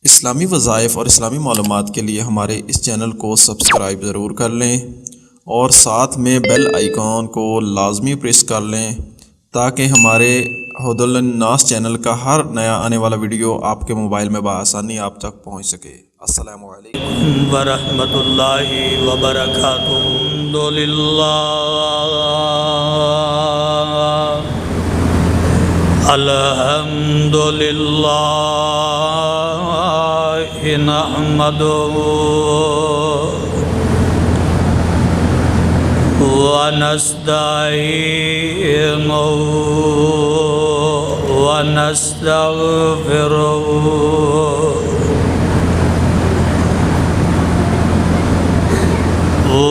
اسلامی وظائف اور اسلامی معلومات کے لیے ہمارے اس چینل کو سبسکرائب ضرور کر لیں اور ساتھ میں بیل آئیکن کو لازمی پریس کر لیں تاکہ ہمارے ہدی للناس چینل کا ہر نیا آنے والا ویڈیو آپ کے موبائل میں بآسانی آپ تک پہنچ سکے۔ السلام علیکم ورحمۃ اللہ وبرکاتہ۔ الحمد للہ نحمدہ ونستعینہ ونستغفرہ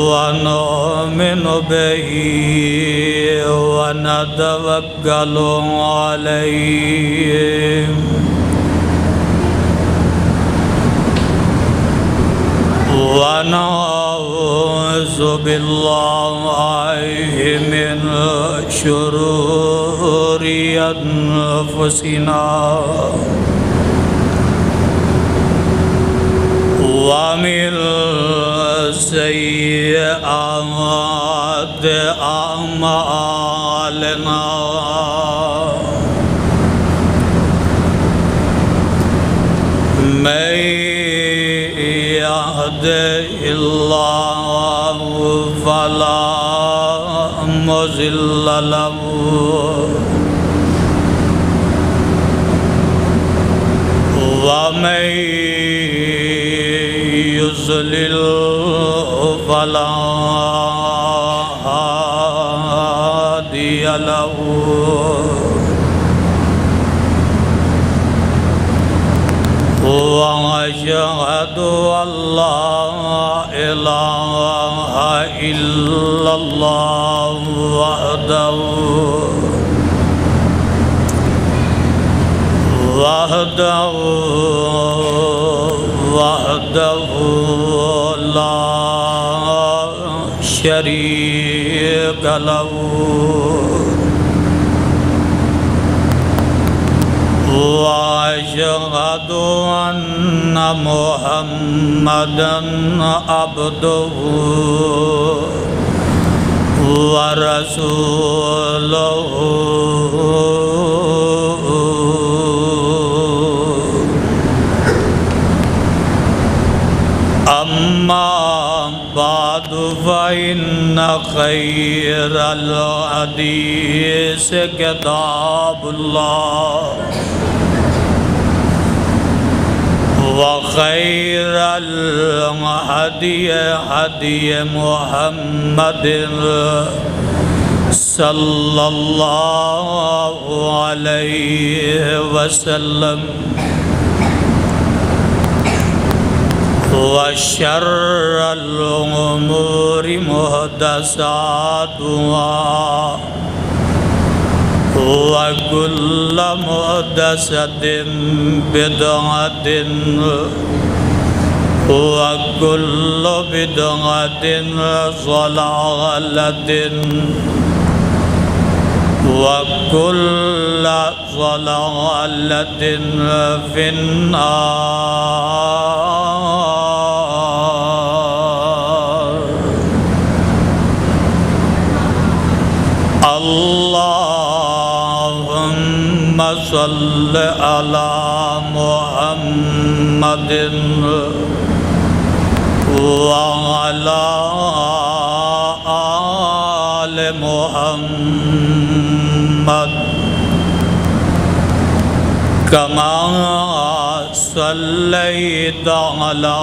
ونؤمن به ونتوکل علیہ ونعوذ باللہ من شرور انفسنا ومن سیئات اعمالنا من يهده الله فلا مضل له ومن يضلل فلا هادي له وأشهد أن لا إله إلا الله وحده لا شريك له وأشهد أن محمدًا عبده ورسوله أما بعد فإن خير الحديث كتاب الله وخير الهدي هدي محمد صلى الله عليه وسلم وشر الأمور محدثاتها وكل محدثة بدعة وكل بدعة ضلالة وكل ضلالة في النار۔ اللهم صل على محمد وعلى آل محمد كما صليت على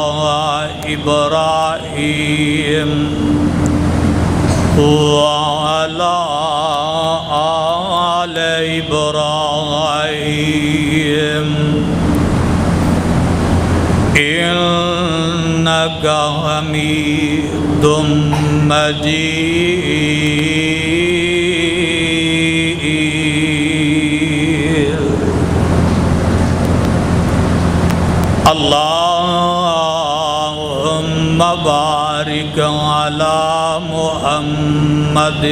إبراهيم وعلى آل إبراهيم إنك حميد مجيد۔ اللهم بارك على محمد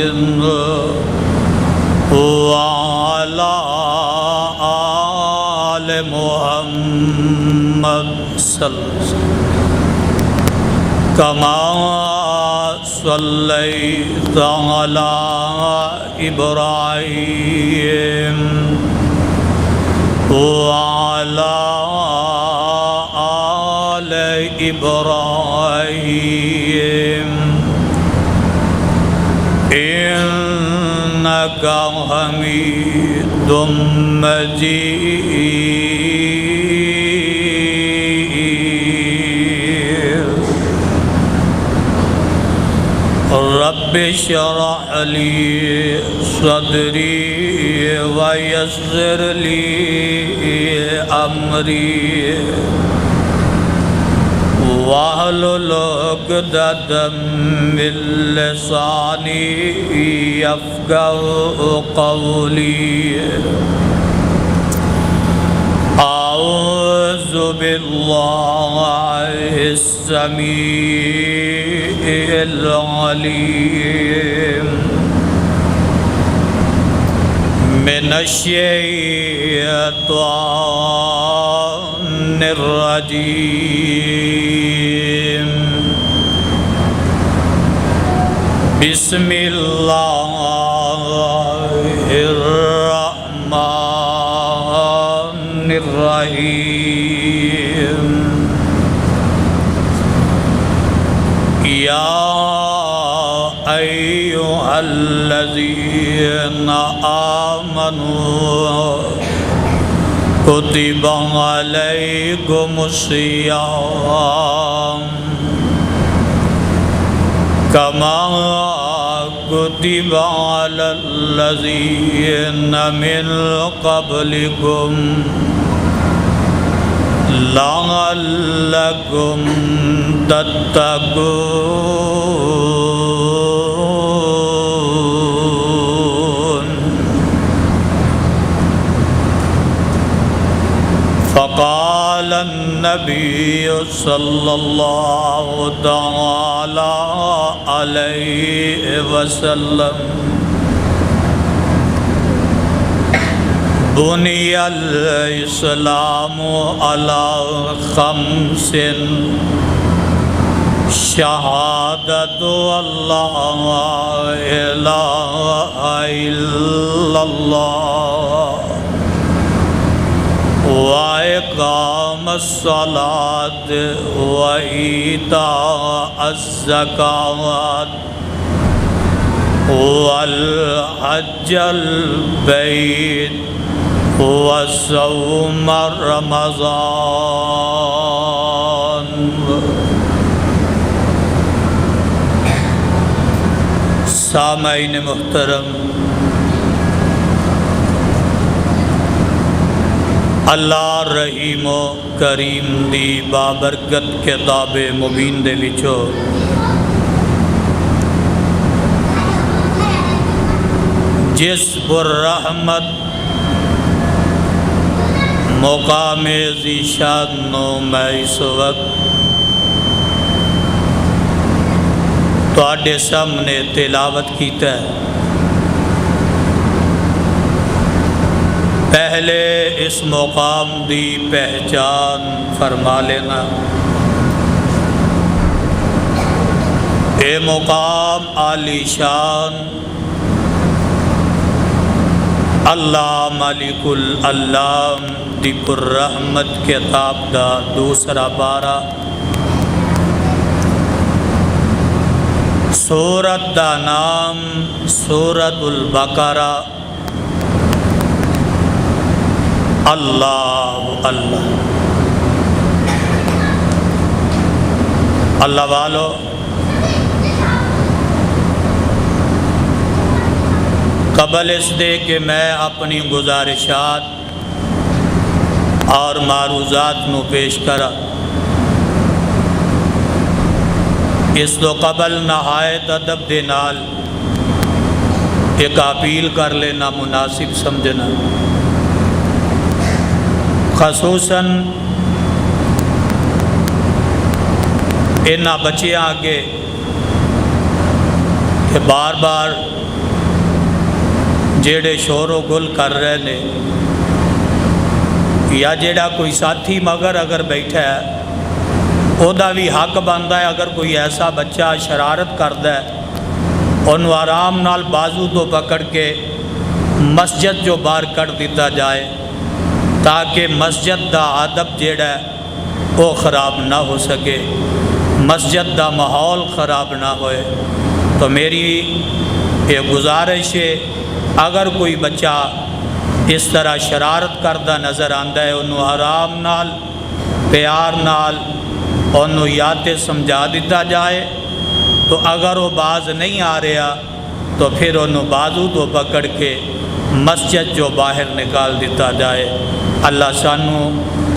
وعلى آل محمد صلی اللہ علیہ وسلم کما صلیت علی ابراہیم وعلی آل ابراہیم انک حمید مجید رب اشرح لی صدری ویسر لی امری واحلل عقدۃ من لسانی یفقهوا قولی اعوذ باللہ السمیع العلیم من الشیطان الرجیم بسم اللہ الرحمن الرحیم یا ایھا الذین آمنوا کتب علیکم الصیام کما کتب علی الذین من قبلکم لعلکم تتقون فقال النبی صلی اللہ تعالی علیہ وسلم بنی الاسلام علی خمس شہادت اللہ الہ الا اللہ وإقام الصلاة وإيتاء الزكاة والحج البيت وصوم رمضان سامعین محترم، اللہ رحیم و کریم دی بابرکت کتاب مبین دے وچوں جس پر رحمت مقام ذیشان نو میں اس وقت تواڈے سامنے تلاوت کیتا ہے۔ پہلے اس مقام دی پہچان فرما لینا۔ اے مقام عالی شان اللہ مالک العلام دی پر رحمت کتاب دا دوسرا بارہ، سورت دا نام سورت البقرہ۔ اللہ اللہ اللہ والو، قبل اس دے کہ میں اپنی گزارشات اور معروضات نو پیش کرا، اس تو قبل نہایت ادب دے نال ایک اپیل کر لینا مناسب سمجھنا، خصوصاً انہاں بچیاں آگے کہ بار بار جیڑے شور و گل کر رہے نے، یا جیڑا کوئی ساتھی مگر اگر بیٹھا ہے او دا بھی حق بنتا ہے اگر کوئی ایسا بچہ شرارت کرتا ہے انہوں آرام نال بازو تو پکڑ کے مسجد جو باہر کر دیتا جائے تاکہ مسجد دا ادب جیڑا ہے وہ خراب نہ ہو سکے، مسجد دا ماحول خراب نہ ہوئے۔ تو میری یہ گزارش ہے اگر کوئی بچہ اس طرح شرارت کردہ نظر آتا ہے انہوں آرام نال پیار نال انہوں یا تے سمجھا دیتا جائے، تو اگر وہ باز نہیں آ رہا تو پھر انہوں بازو تو پکڑ کے مسجد جو باہر نکال دیتا جائے۔ اللہ سانو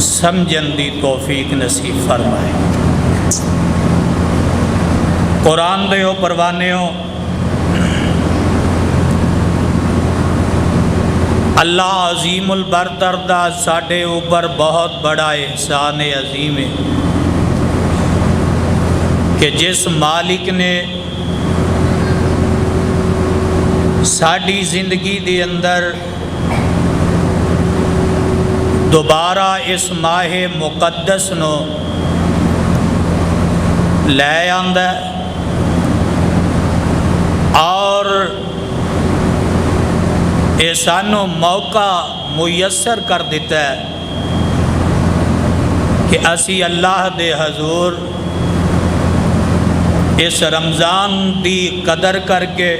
سمجھن دی توفیق نصیب فرمائے۔ قرآن دیو پروانیو، اللہ عظیم البرتر دا ساڈے اوپر بہت بڑا احسان عظیم ہے کہ جس مالک نے ساڈی زندگی دے اندر دوبارہ اس ماہ مقدس نو لے آندا ہے اور یہ سانو موقع میسر کر دیتا ہے کہ اسی اللہ دے حضور اس رمضان دی قدر کر کے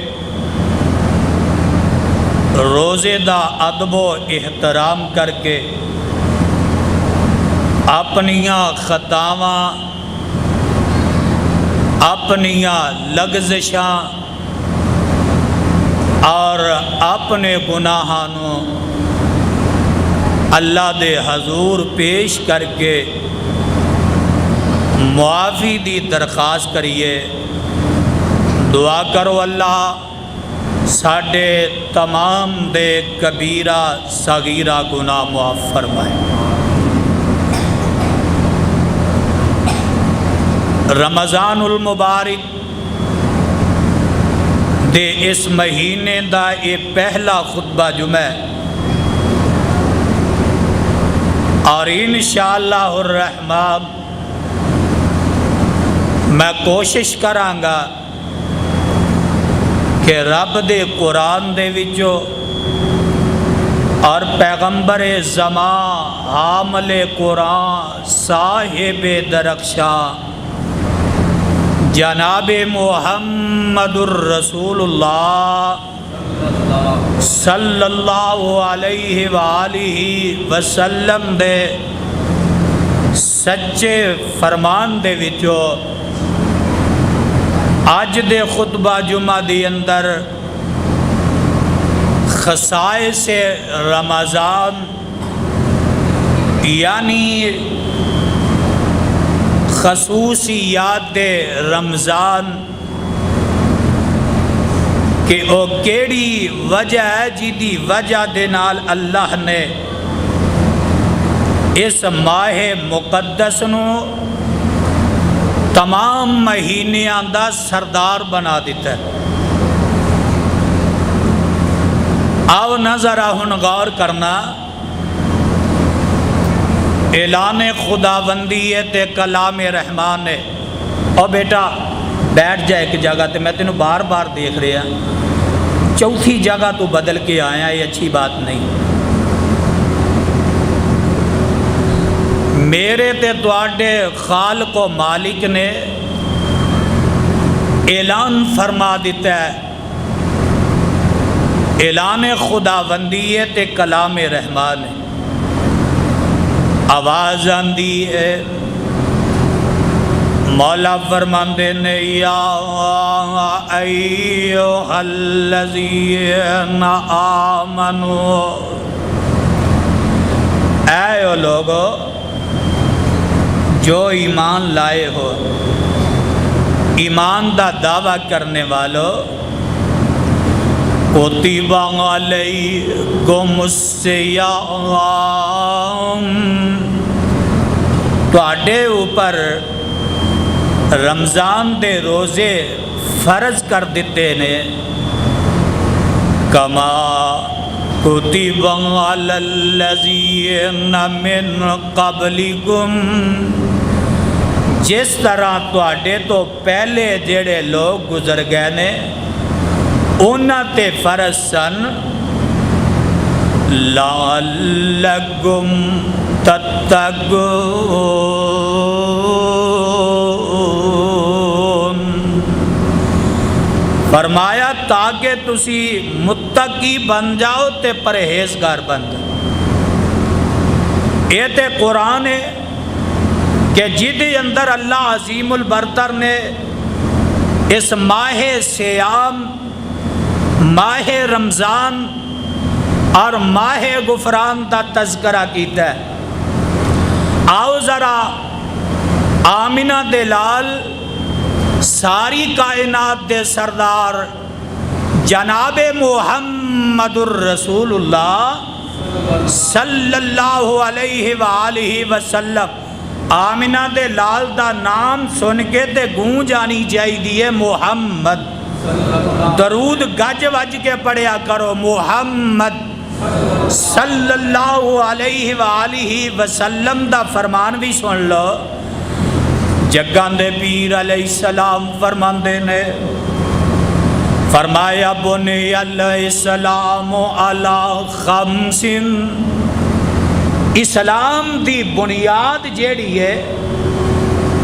روزے دا ادب و احترام کر کے اپنیاں خطاواں اپنیاں لغزشاں اور اپنے گناہاں نو اللہ دے حضور پیش کر کے معافی دی درخواست کریے۔ دعا کرو اللہ ساڈے تمام دے کبیرہ صغیرہ گناہ معاف فرمائے۔ رمضان المبارک دے اس مہینے دا یہ پہلا خطبہ جمعہ ہے اور انشاءاللہ الرحمن میں کوشش کرانگا کہ رب دے قرآن دے وچوں اور پیغمبر زمان حامل قرآن صاحب درخشاں جناب محمد الرسول اللہ صلی اللہ علیہ وآلہ وسلم دے سچے فرمان دے وچوں آج دے خطبہ جمعہ دی اندر خصائص رمضان یعنی خصوصیات رمضان کہ او کیڑی وجہ ہے جی وجہ دے نال اللہ نے اس ماہ مقدس نو تمام مہینیاں دا سردار بنا دیتا ہے۔ آو نظر ہن غور کرنا اعلان خداوندی ہے تے کلام رحمان ہے۔ او بیٹا بیٹھ جائے ایک جگہ تے میں تینوں بار بار دیکھ رہا چوتھی جگہ تو بدل کے آیا، یہ اچھی بات نہیں۔ میرے تے تواڈے خالق و مالک نے اعلان فرما دیتا ہے، اعلان خداوندی ہے تے کلام رحمان ہے۔ آواز آندی ہے مولا فرماندے نے یا ایھا الذین آمنو، اے او لوگو جو ایمان لائے ہو، ایمان دا دعویٰ کرنے والو، کتب علیکم الصیام، تواڈے اوپر رمضان دے روزے فرض کر دیتے نے، کما کتب علی الذین من قبلکم، جس طرح تواڈے تو پہلے جڑے لوگ گزر گئے نے انہاں تے فرض سن، لعلکم تتقون، فرمایا تاکہ تسی متقی بن جاؤ تے پرہیزگار بن جاؤ۔ یہ تے قرآن ہے کہ جدے اندر اللہ عظیم البرتر نے اس ماہ سیام، ماہ رمضان اور ماہ غفران دا تذکرہ کیتا ہے۔ آؤ ذرا آمنہ دے لال، ساری کائنات دے سردار جناب محمد الرسول اللہ صلی اللہ علیہ وآلہ وسلم، آمنہ دے لال دا نام سن کے تے گونج آنی چاہیے محمد، درود گج وج کے پڑھیا کرو محمد صلی اللہ علیہ وآلہ وسلم دا فرمان بھی سن لو۔ جگاں دے پیر علیہ السلام فرماندے نے، فرمایا بنی الاسلام علی خمس، اسلام دی بنیاد جیڑی ہے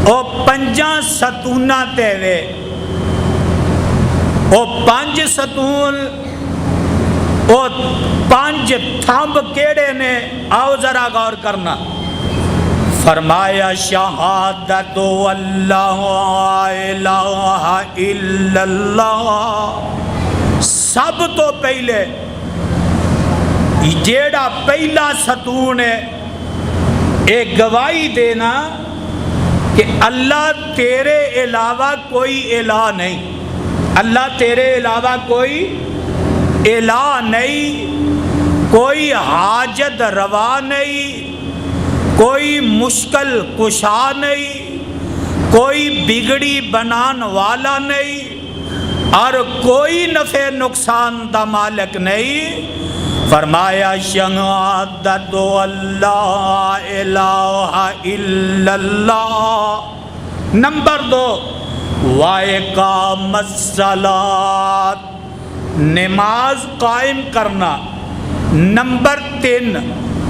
او پنجاں ستوناں تے وے۔ او پانچ ستون، او پانچ تھمب کیڑے نے؟ آؤ ذرا غور کرنا۔ فرمایا شہادت اللہ الہ الا اللہ، سب تو پہلے جیڑا پہلا ستون ہے ایک گواہی دینا کہ اللہ تیرے علاوہ کوئی الہ نہیں، اللہ تیرے علاوہ کوئی الہ نہیں، کوئی حاجت روا نہیں، کوئی مشکل کشا نہیں، کوئی بگڑی بنان والا نہیں، اور کوئی نفع نقصان دا مالک نہیں۔ فرمایا شہادت اللہ الہ الا اللہ۔ نمبر 2 وَإِقَامَ الصَّلَاةِ، نماز قائم کرنا۔ نمبر 3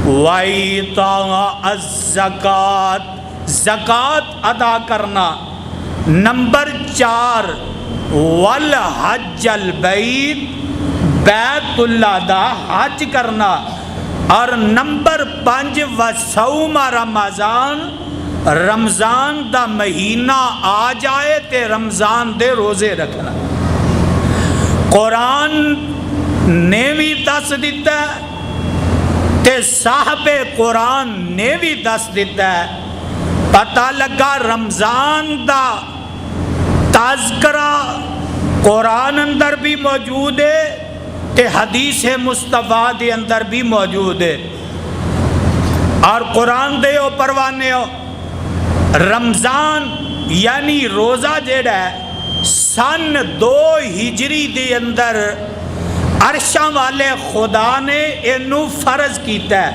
وَإِيتَاءَ الزَّکَاۃ، زکوٰۃ ادا کرنا۔ نمبر 4 وَالْحَجَّ الْبَیْتِ، بیت اللہ دا حج کرنا۔ اور نمبر 5 وَصَوْمَ رمضان، رمضان دا مہینہ آ جائے تے رمضان دے روزے رکھنا۔ قرآن نے بھی دس دیتا ہے تے صاحب قرآن نے بھی دس دیتا ہے۔ پتہ لگا رمضان دا تذکرہ قرآن اندر بھی موجود ہے تے حدیث مصطفیٰ دے اندر بھی موجود ہے۔ اور قرآن دے او پروانے ہو، رمضان یعنی روزہ جیڑا ہے سن 2 ہجری دے اندر عرشاں والے خدا نے اینو فرض کیتا ہے،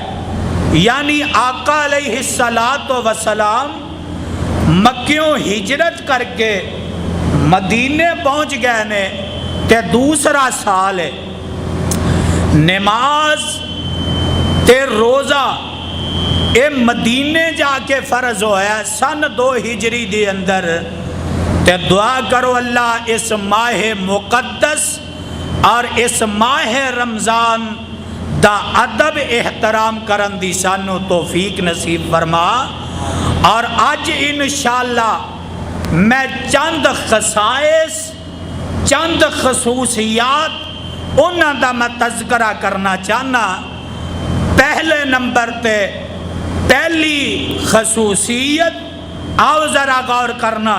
یعنی آقا علیہ السلام مکیوں ہجرت کر کے مدینے پہنچ گئے نے تے دوسرا سال ہے۔ نماز تے روزہ اے مدینے جا کے فرض ہویا ہے سن 2 ہجری دے اندر۔ تے دعا کرو اللہ اس ماہ مقدس اور اس ماہ رمضان دا ادب احترام کرن دی سانو توفیق نصیب فرما۔ اور آج انشاءاللہ میں چند خصائص، چند خصوصیات انہاں دا میں تذکرہ کرنا چاہنا۔ پہلے نمبر تے پہلی خصوصیت، آؤ ذرا غور کرنا،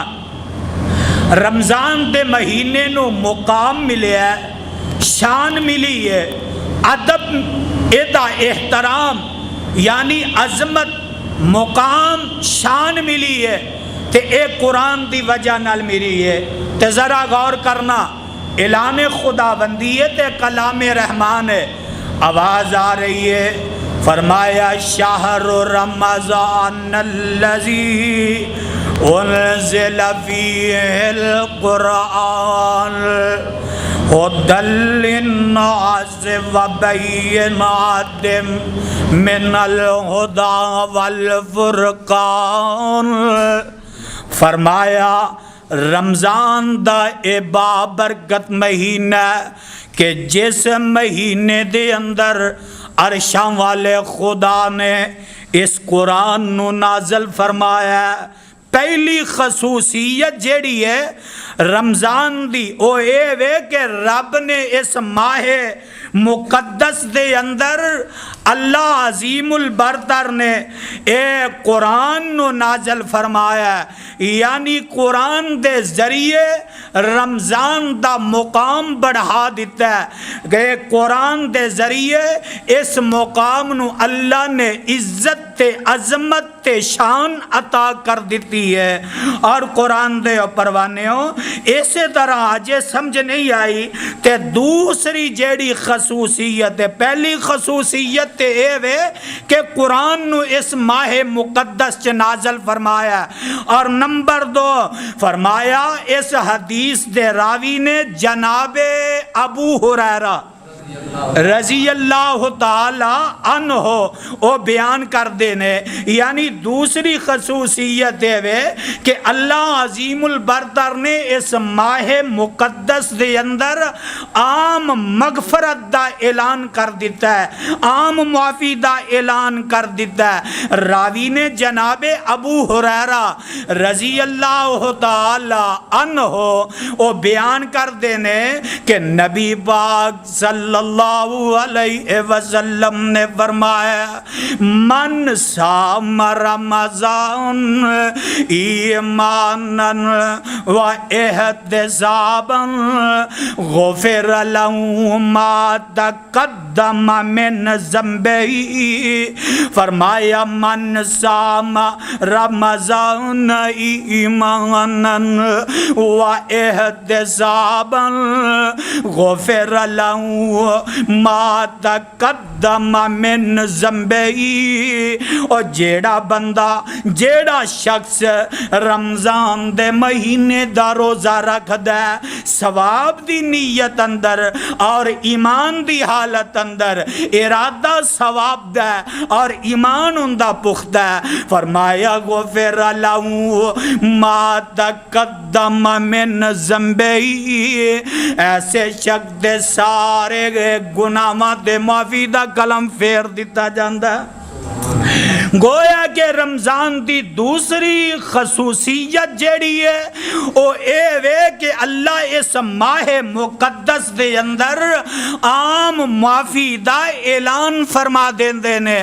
رمضان دے مہینے نو مقام ملے ہے، شان ملی ہے، ادب ایدا احترام یعنی عظمت، مقام، شان ملی ہے تے اے قرآن دی وجہ نال ملی ہے۔ تے ذرا غور کرنا، اعلان خدا بندی ہے تے کلام رحمان ہے۔ آواز آ رہی ہے؟ فرمایا شہر رمضان الذی انزل فیہ القرآن ہدی للناس وبینات من الہدی والفرقان۔ فرمایا رمضان دا اے بابرکت مہینہ کہ جس مہینے دے اندر عرشاں والے خدا نے اس قرآن نو نازل فرمایا ہے۔ پہلی خصوصیت جیڑی ہے رمضان دی او اے وے کہ رب نے اس ماہ مقدس دے اندر اللہ عظیم البرتر نے اے قرآن نو نازل فرمایا ہے، یعنی قرآن دے ذریعے رمضان دا مقام بڑھا دیتا ہے کہ قرآن دے ذریعے اس مقام نو اللہ نے عزت تے عظمت تے شان عطا کر دیتی ہے۔ اور قرآن دے پروانے ہو اسی طرح آج سمجھ نہیں آئی تے دوسری جیڑی خصوصیت ہے، پہلی خصوصیت تے اے وے کہ قرآن نو اس ماہ مقدس چ نازل فرمایا، اور نمبر 2 فرمایا اس حدیث دے راوی نے جناب ابو ہریرہ رضی اللہ تعالی عنہ او بیان کر دینے، یعنی دوسری خصوصیت ہے کہ اللہ عظیم البرتر نے اس ماہ مقدس دے اندر عام مغفرت دا اعلان کر دیتا ہے، عام معافی دا اعلان کر دیتا ہے۔ راوی نے جناب ابو ہریرہ رضی اللہ تعالی عنہ او بیان کر دینے کہ نبی پاک صلی اللہ علیہ وسلم نے فرمایا من صام رمضان ایمانا و احتسابا غفر له ما تقدم من ذنبه۔ فرمایا من صام رمضان ایمانا و احتسابا غفر له ما تقدم من ذنبه۔ اور جیڑا بندہ جیڑا شخص رمضان دے مہینے دا روزہ رکھ دے ثواب دی نیت اندر اور ایمان دی حالت اندر، ارادہ ثواب دے اور ایمان اندہ پختہ، فرمایا غفر له ما تقدم من ذنبه، ایسے شخص دے سارے گناہاں دے معافی دا کلم پھیر دیتا جاندا ہے۔ گویا کہ رمضان دی دوسری خصوصیت جیڑی ہے او اے وے کہ اللہ اس ماہ مقدس دے اندر عام معافی دا اعلان فرما دیندے نے۔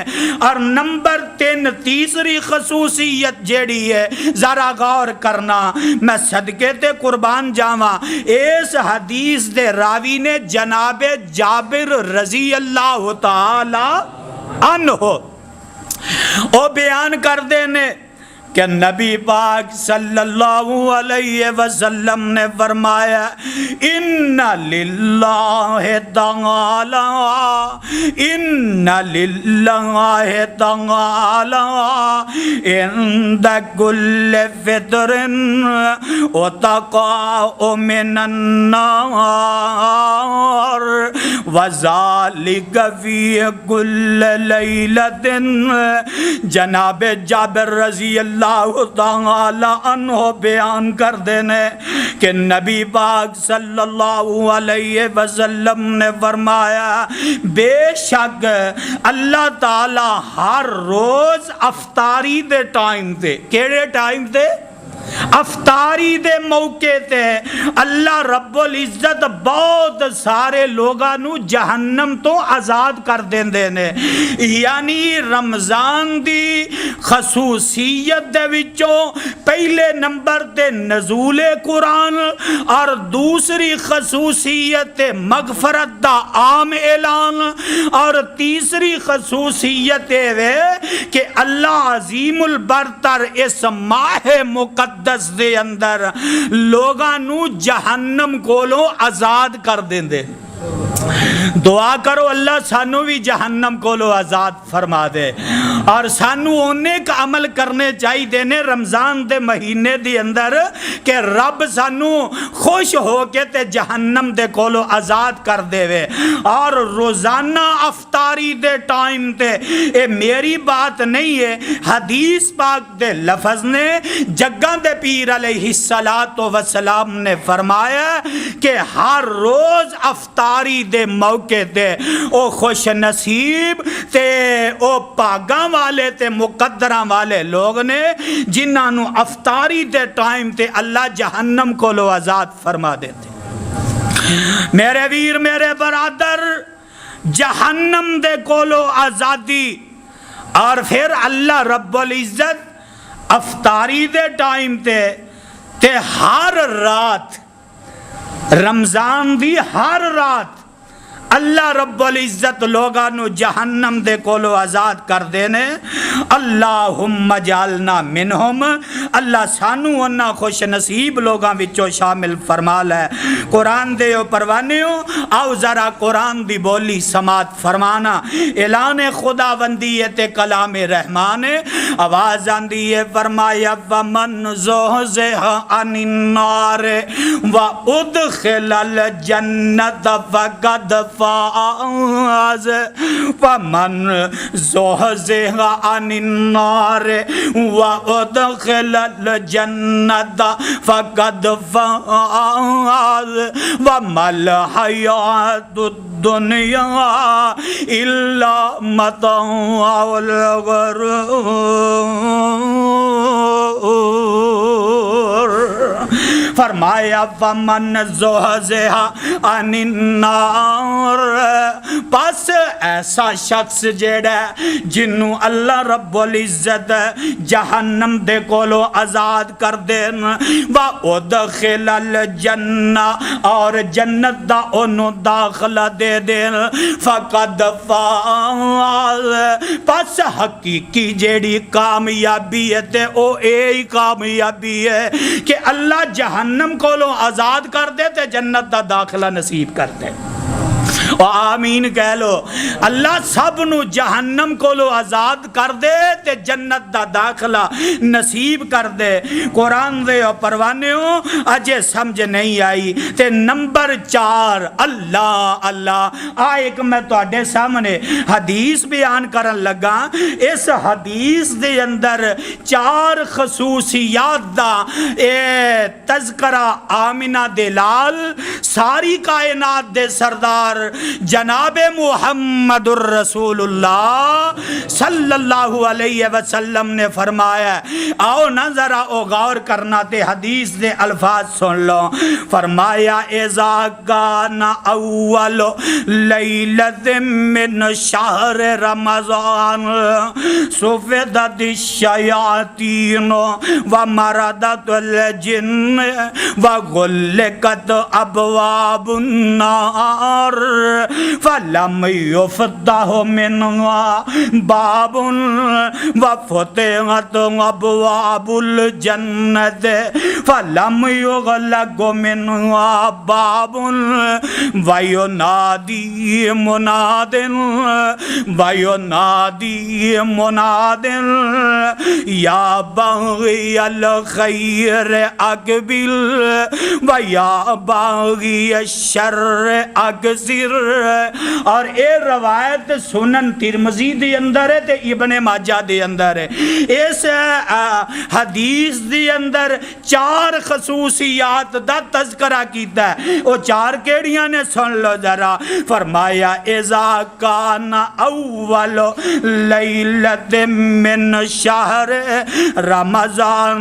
اور نمبر 3 تیسری خصوصیت جیڑی ہے ذرا غور کرنا، میں صدقے تے قربان جاواں، اس حدیث دے راوی نے جناب جابر رضی اللہ تعالی عنہ او بیان کر دینے کہ نبی پاک صلی اللہ علیہ وسلم نے فرمایا ان للہ تعالی عند کل فطر اتقاء من النار وذالک فی کل لیلۃ۔ جناب جابر رضی اللہ تعالی عنہ بیان کر دینے کہ نبی پاک صلی اللہ علیہ وسلم نے فرمایا بے شک اللہ تعالی ہر روز افطاری دے ٹائم تے، کیڑے ٹائم تے؟ افطاری دے موقع تے اللہ رب العزت بہت سارے لوگاں نو جہنم تو آزاد کر دیندے نے۔ یعنی رمضان دی خصوصیت دے وچوں پہلے نمبر تے نزول قرآن، اور دوسری خصوصیت مغفرت دا عام اعلان، اور تیسری خصوصیت ہے کہ اللہ عظیم البرتر اس ماہ مقدس دے اندر لوگاں نو جہنم کولوں آزاد کر دیندے۔ دعا کرو اللہ سانو بھی جہنم کو لو آزاد فرما دے، اور سانو اونے کا عمل کرنے چاہی دینے رمضان دے مہینے دی اندر کہ رب سانو خوش ہو کے تے جہنم دے کو لو آزاد کر دے وے۔ اور روزانہ افطاری دے ٹائم تے اے میری بات نہیں ہے، حدیث پاک دے لفظ نے جگہ دے پیر علیہ السلام نے فرمایا کہ ہر روز افطاری دے موقع تے او خوش نصیب تے او پاگاں والے تے مقدراں والے لوگ نے جنہاں نو افطاری دے ٹائم تے اللہ جہنم کو لو آزاد فرما دیتے۔ میرے ویر میرے برادر، جہنم دے کو لو آزادی، اور پھر اللہ رب العزت افطاری دے ٹائم تے ہر رات، رمضان دی ہر رات اللہ رب العزت لوگاں نو جہنم دے کولو آزاد کر دینے۔ اللہم جعلنا منہم، اللہ سانو انہا خوش نصیب لوگاں وچوں شامل فرما لے۔ قرآن دے پروانیوں آؤ ذرا قرآن دی بولی سماعت فرمانا۔ اعلان خداوندیت کلام رحمان، آواز آندی ہے فرمایا ومن زحزح عن النار وادخل الجنت فقد فاز، ومن زحزح عن النار وادخل الجنت فقد فاز، وما الحیاۃ الدنیا الا متاع الغرور۔ فرمایا ومن زحزح عن النار، پس ایسا شخص جیڑا جنوں اللہ رب العزت جہنم دے کولو آزاد کر دین، وادخل الجنہ، اور جنت دا انہوں داخلہ دے دین، فقد فاز، پس حقیقی جیڑی کامیابی ہے تے او اے کامیابی ہے کہ اللہ جہنم کولو آزاد کر دے تے جنت دا داخلہ نصیب کر دے۔ آمین کہہ لو۔ اللہ سب نو جہنم کو لو آزاد کر دے تے جنت دا داخلہ نصیب کر دے۔ قرآن دے پروانے ہو اجے سمجھ نہیں آئی تے نمبر 4 اللہ اللہ ایک میں تواڈے سامنے حدیث بیان کرن لگا۔ اس حدیث دے اندر 4 خصوصیات دا تذکرہ آمنہ دے لال ساری کائنات دے سردار جناب محمد الرسول اللہ صلی اللہ علیہ وسلم نے فرمایا۔ آؤ نہ ذرا او غور کرنا تے حدیث دے الفاظ سن لو۔ فرمایا اذا کان اول لیلۃ من شہر رمضان صفدت الشیاطین ومردت الجن وغلقت ابواب النار فلم يفتح منها باب وفتحت ابواب الجنة فلم يغلق منها باب وينادي مناد يا باغي الخير اقبل ويا باغي الشر اقصر۔ اور اے روایت سنن ترمذی دے اندر ہے تے ابن ماجہ دے اندر ہے۔ اس حدیث دے اندر 4 خصوصیات دا تذکرہ کیتا ہے۔ وہ 4 کیڑیاں نے سن لو ذرا۔ فرمایا اذا کان اول لیلۃ من شہر رمضان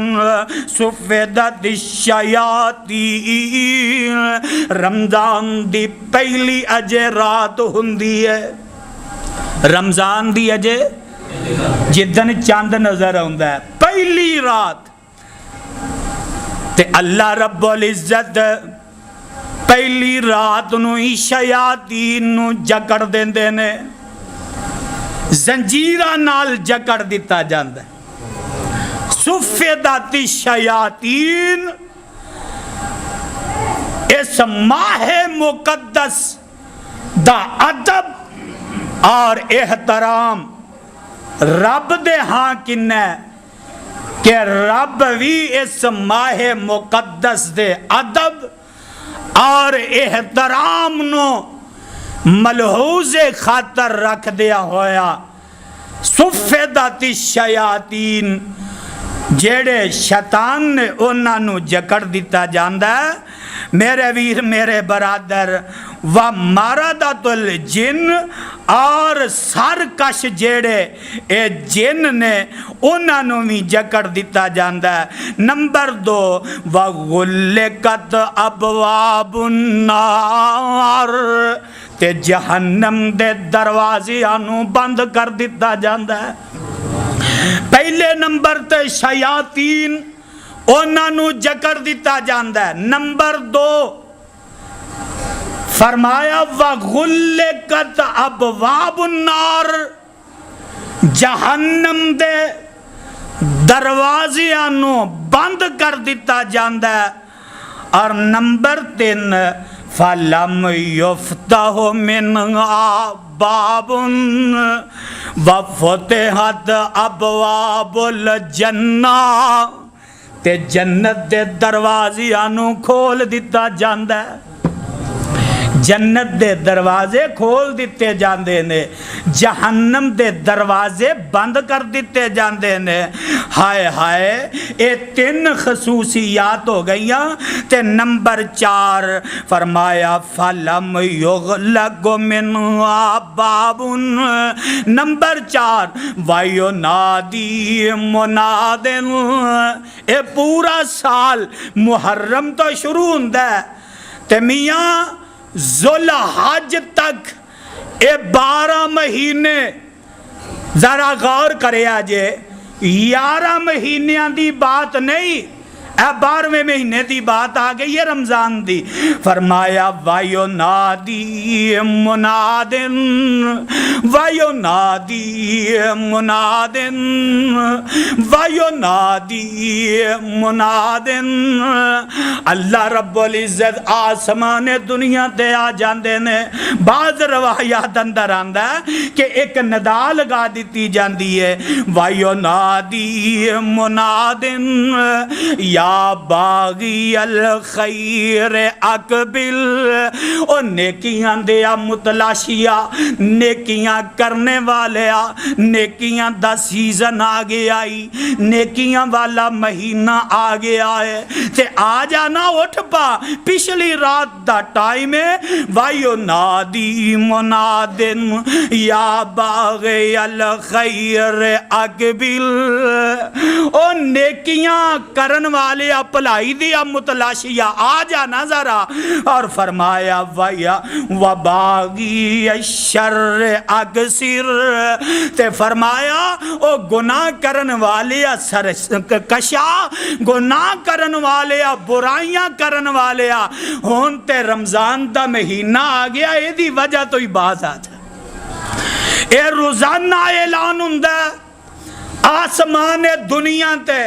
صفدت الشیاطین، رمضان دی پہلی اجے رات ہوندی ہے۔ رمضان دی اجے جدن چاند نظر آندا ہے پہلی رات تے اللہ رب العزت پہلی رات نو ہی شیاطین نو جکڑ دیندے نے، زنجیراں نال جکڑ دتا جاندا ہے۔ صفدت الشیاطین، اس ماہ مقدس دا ادب اور احترام رب دے ہاں کنے کہ رب بھی اس ماہ مقدس دے ادب اور احترام نو ملحوظ خاطر رکھ دیا ہویا صفدت الشیاطین جیڑے شیطان نے انہاں نو جکڑ دیتا جاندہ ہے میرے ویر میرے برادر وَمَرَدَتُ الْجِنِّ اور سرکش جیڑے اے جن نے انہاں نو بھی جکڑ دیتا جاندہ ہے نمبر 2 وَغُلِّقَتْ أَبْوَابُ النَّارِ تے جہنم دے دروازے آنو بند کر دیتا جاندہ ہے پہلے نمبر تے شیاطین انہاں نو جکڑ دیتا جاندہ ہے نمبر 2 فرمایا وَغُلِّقَتْ أَبْوَابُ النَّارِ جہنم دے دروازے آنو بند کر دیتا جاندہ ہے اور نمبر 3 فَلَمْ يُفْتَحُ مِنْهَا بَابٌ وَفُتِحَتْ أَبْوَابُ الْجَنَّةِ تے جنت دے دروازے آنو کھول دیتا جاندہ ہے جنت دے دروازے کھول دیتے جاندے نے جہنم دے دروازے بند کر دیتے جاندے نے ہائے ہائے اے 3 خصوصیات ہو گئیاں تے نمبر 4 فرمایا فَلَمْ يُغْلَقُ مِنْهَا بَابٌ نمبر 4 وَيُنَادِي مُنَادٍ اے پورا سال محرم تو شروع ہوندہ ہے تے میاں ذوالحج تک اے 12 مہینے ذرا غور کرے آجے 11 مہینیاں دی بات نہیں اے 12ویں مہینے دی بات آگئی یہ رمضان دی فرمایا وَيُنَادِي مُنَادٍ وَيُنَادِي مُنَادٍ وَيُنَادِي مُنَادٍ اللہ رب العزت آسمان دنیا تے آ جاندے نے بعض روایات اندر آندہ ہے کہ ایک ندا لگا دیتی جاندی ہے وَيُنَادِي مُنَادٍ یا باغی الخیر اقبل او نیکیاں دیا متلاشیا نیکیاں کرنے والیا نیکیاں دا سیزن آگے آئی نیکیاں والا مہینہ آگے آئے تے آ جانا اٹھ پا پچھلی رات دا ٹائم ہے وَيُنَادِي مُنَادٍ یا باغی الخیر اقبل او نیکیاں کرن والے اپلائی دیا متلاشیا آ جانا ذرا اور فرمایا وَبَاغِي الشَّرِّ اَقْصِرْ تے فرمایا او گناہ کرن والے کشا گناہ کرن والے برائیاں کرن والے ہون تے رمضان دا مہینہ آ گیا اے دی وجہ تو ہی باز آ جائے اے روزانہ اعلان ہوندہ آسمان دنیا تے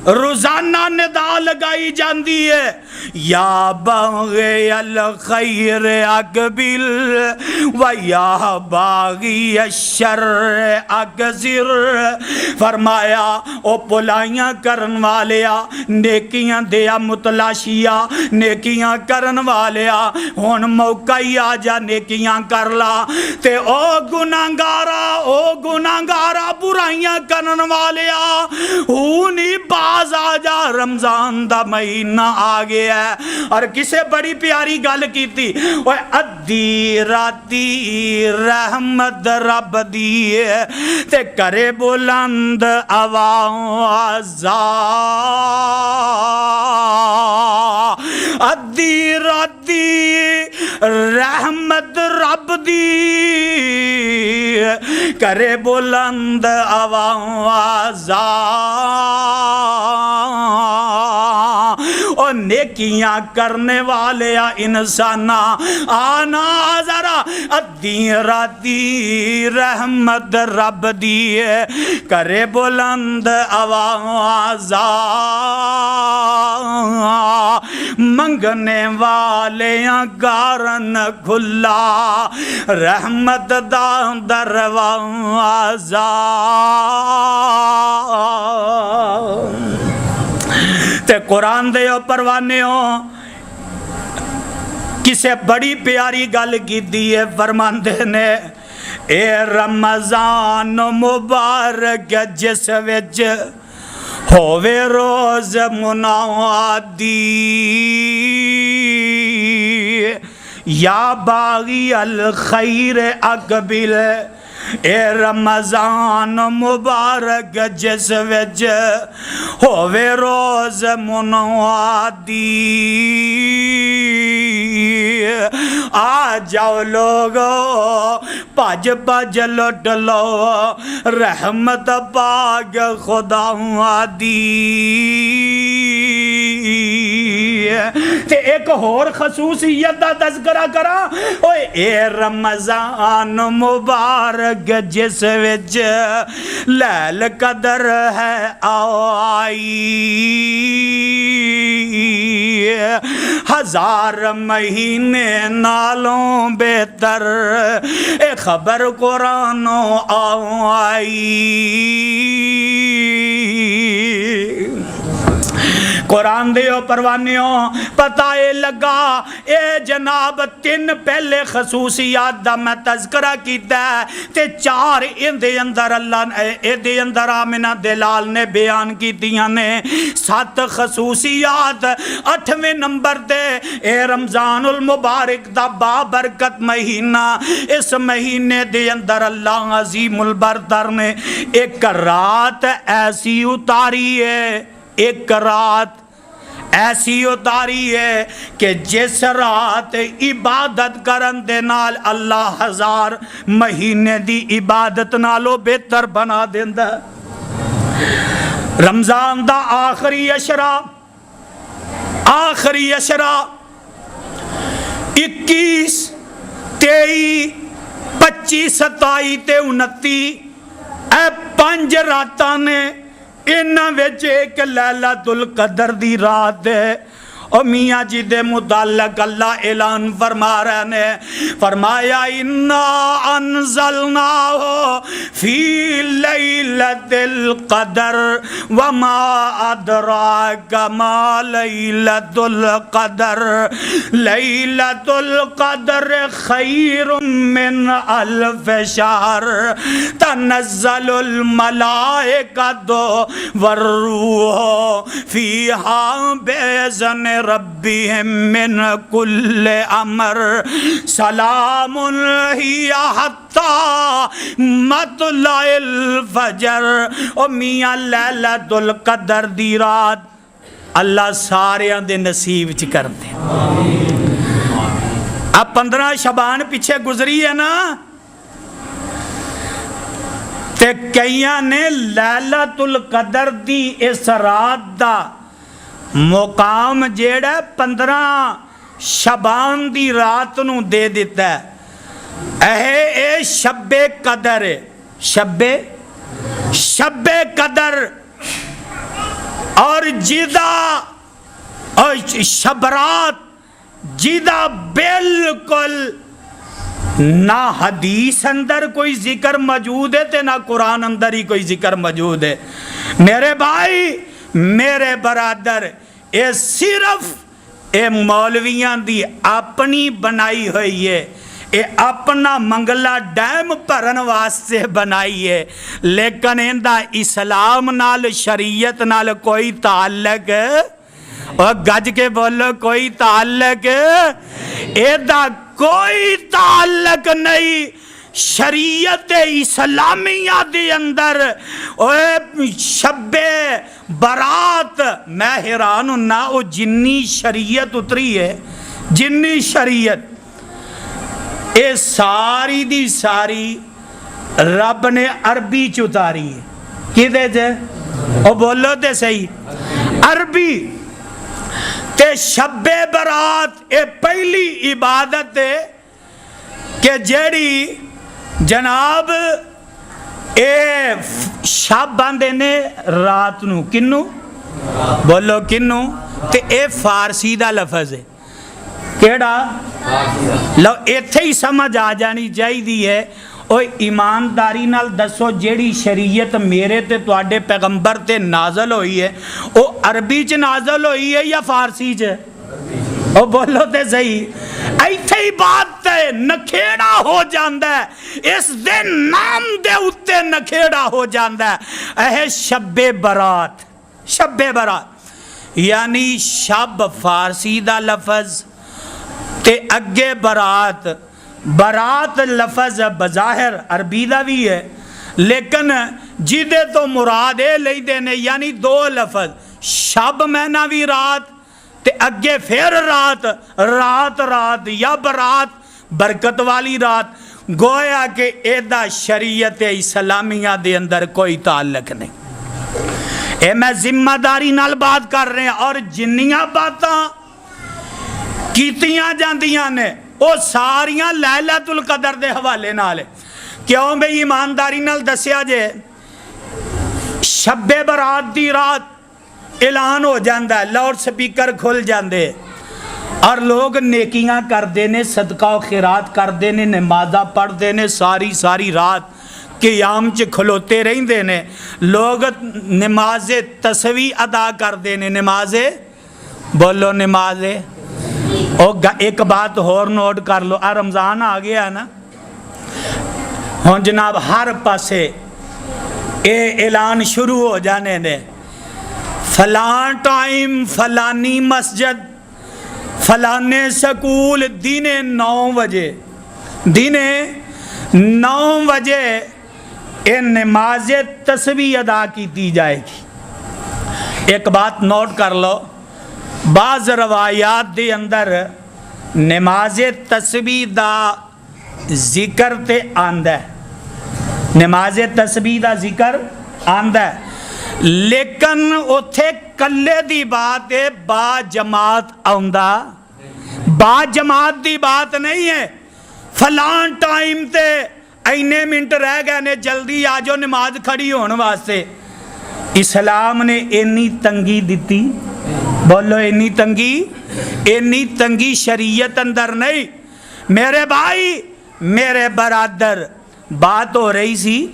روزانہ ندا لگائی جاندی ہے یا باغی الخیر اقبل و یا باغی الشر اقصر فرمایا او پلائیاں کرن والیا نیکیاں دیا متلاشیا نیکیاں کرن والیا ہون موقع ہی آجا نیکیاں کر لا تے او گناہگارا برائیاں کرن والیا ہونی باز آجا رمضان دا مہینہ آگے ہے اور کسے بڑی پیاری گل کی تھی وہ ادھی راتی رحمت رب دیئے تے کرے بلند آوازا ادھی راتی رحمت رب دی کرے بلند آوازا اور نیکیاں کرنے والے انسانا آنا ذرا ادھی راتی رحمت رب دیئے کرے بلند آوازا منگنے والیاں گارن کھلا رحمت دا دروازہ تے قرآن دے پروانے ہو کسے بڑی پیاری گل کی دیئے فرماندے نے اے رمضان مبارک جس وچ ہووے روز منادی یا باغی الخیر اقبل اے رمضان مبارک جس وچ ہووے روز منادی آ جاؤ لوگو پاج پاج لٹ لو رحمت پاک خدا دی تے ایک اور خصوصیت دا تذکرہ کرا اوے اے رمضان مبارک جس وچ لیل قدر ہے آئی ہزار مہینے نالوں بہتر اے خبر قرآنوں آئی قرآن دیو پروانیوں پتہ لگا اے جناب 3 پہلے خصوصیات دا میں تذکرہ کیتا ہے تے 4 ان دے اندر اللہ اے دے اندر آمنہ دلال نے بیان کی دیاں نے 7 خصوصیات 8ویں نمبر دے اے رمضان المبارک دا بابرکت مہینہ اس مہینے دے اندر اللہ عظیم البرتر نے ایک رات ایسی اتاری ہے ایک رات ایسی اتاری ہے کہ جس رات عبادت کرن دے نال اللہ 1000 مہینے دی عبادت نالو بہتر بنا دیندا رمضان دا آخری اشرا 21 23 25 27 تے 29 اے 5 راتاں نے انہاں وچ ایک لیلۃ القدر دی رات ہے اور میاں جی دے متعلق اللہ اعلان فرما رہے نے فرمایا انا انزلناہ فی لیلۃ القدر وما ادراک ما لیلۃ القدر لیلۃ القدر خیر من 1000 شہر تنزل الملائکۃ والروح فیہا بإذن ربهم من کل امر سلام ہی حتی مطلع الفجر او میاں لیلۃ القدر دی رات اللہ ساریاں دے نصیب چ کر دے اب 15 شعبان پیچھے گزری ہے نا تے کئیاں نے لیلۃ القدر دی اس رات دا مقام جیڑا 15 شعبان دی رات نو دے دیتا ہے اے شب قدر ہے شب قدر اور جیدہ اور شبرات جیدہ بالکل نہ حدیث اندر کوئی ذکر موجود ہے تے نہ قرآن اندر ہی کوئی ذکر موجود ہے میرے بھائی میرے برادر اے صرف اے مولویاں دی اپنی بنائی ہوئی ہے اے اپنا منگلہ ڈیم پرن واسطے بنائی ہے لیکن اندہ اسلام نال شریعت نال کوئی تعلق اور گج کے بولو کوئی تعلق اندہ کوئی تعلق نہیں شریعت اسلامیہ دے اندر شب برات میں حیران ہوں نا وہ جنی شریعت اتری ہے جنی شریعت اے ساری دی ساری رب نے عربی چتاری ہے کی دے جے او بولو دے صحیح عربی تے شب برات اے پہلی عبادت ہے کہ جیڑی جناب اے شب باندے نے رات نو کنو بولو کنو تے اے فارسی دا لفظ ہے کیڑا لو ایتھے ہی سمجھ آ جانی چاہیے ہے او ایمانداری نال دسو جیڑی شریعت میرے تے تواڈے پیغمبر تے نازل ہوئی ہے او عربی چ نازل ہوئی ہے یا فارسی چ او بولو تے صحیح ایتھے ہی بات تے نکھیڑا ہو جاندا ہے اس دے نام دے اتے نکھیڑا ہو جاندا ہے اے شب برات شب برات یعنی شب فارسی دا لفظ تے اگے برات برات لفظ بظاہر عربی دا بھی ہے لیکن جیدے تو مراد اے لئی دینے یعنی دو لفظ شب مہینہ بھی رات تے اگے پھر رات رات رات یا برات برکت والی رات گویا کہ ایدہ شریعت اسلامیہ دے اندر کوئی تعلق نہیں اے میں ذمہ داری نال بات کر رہے ہیں اور جنیاں باتاں کیتیاں جاندیاں نے او ساریاں لیلۃ القدر دے حوالے نالے کیوں بھئی ایمانداری نال دسیا جے شب برات دی رات اعلان ہو جاندہ ہے لاؤڈ سپیکر کھل جاندے اور لوگ نیکیاں کر دینے صدقہ و خیرات کر دینے نمازہ پڑھ دینے ساری رات قیام چ کھلوتے رہیں دینے لوگ نماز تسبیح ادا کر دینے نماز بولو نماز ایک بات اور نوٹ کر لو رمضان آ گیا نا ہون جناب ہر پاسے اے اعلان شروع ہو جانے نے فلان ٹائم فلانی مسجد فلانے سکول دینے 9 بجے دینے 9 بجے اے نماز تسبیح ادا کی دی جائے گی ایک بات نوٹ کر لو بعض روایات دے اندر نماز تسبیح دا ذکر تے آندہ ہے نماز تسبیح دا ذکر آندہ ہے لیکن اتھے کلے دی بات ہے با جماعت آندہ با جماعت دی بات نہیں ہے فلان ٹائم تے اینے منٹ رہ گئے نے جلدی آجو نماز کھڑی ہونے واسطے اسلام نے اینی تنگی دیتی بولو اینی تنگی شریعت اندر نہیں میرے بھائی میرے برادر بات ہو رہی سی